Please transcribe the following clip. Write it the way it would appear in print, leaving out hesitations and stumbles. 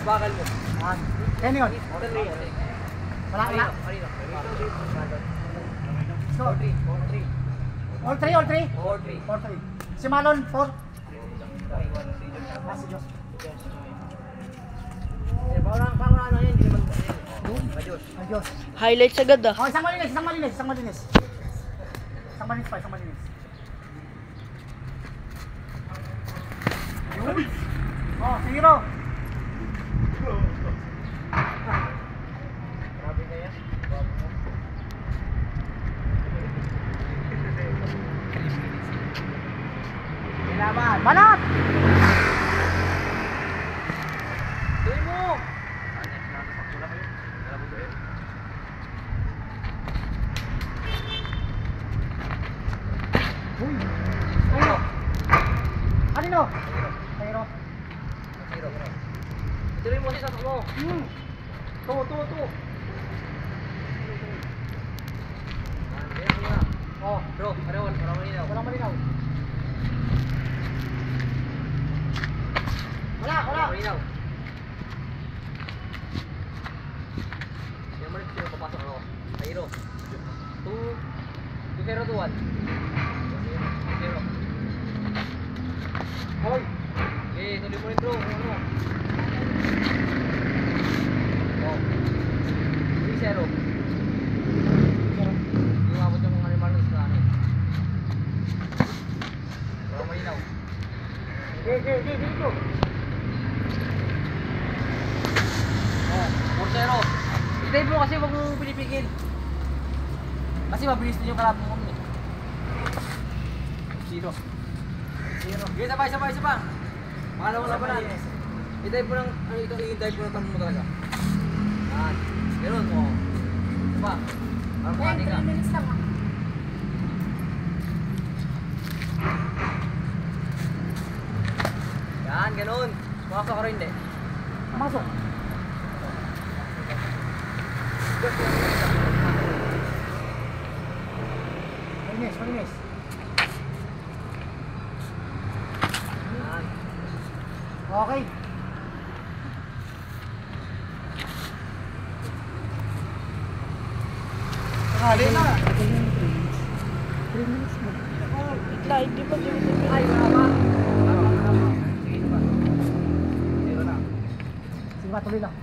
bakal mo. Kaya yun? Wala. So, all three? All three. Si Malon, 4. Si Diyos. Adios. Highlights agad ah. Oh, isang malinis. Isang malinis. Oh, 0. Grabe na yan. Kailangan. Balat! Tuloy mo! Uy! Ayro! Kanino? Ayro. Tuloy mo kasi sa mo. To. Oh, Bro, parewan, parang malinaw. walang malinaw. Wala. Malinaw. Yan mo rin sino papasok ako. Ayro. 2-0-2-1. 2-0. Hoy! Okay, tuloy mo rin bro. Ano? Oh. 3-0. Yung abot yung mga animal ng islami. Parang malinaw. Dito. Oh, 4-0. Itay bro kasi wag mo pinipigil. Kasi mabilis din yung kalapong mo eh. 0. Okay, sabay. Pangalawang labanan. I-dive mo lang, i-dive mo lang tanong mo talaga. Yan. Ganun, o. Diba? Parang pumati ka. 3 minutes lang ah. Yan, ganun. Pumasok ka rin, hindi. Masok. Malinis. Yan. Okay. Kali na. 3 minutes mo. Like, di ba dito? Ay, wala pa. Tama. Sige, diba? 0 na. Sige ba, tuloy lang.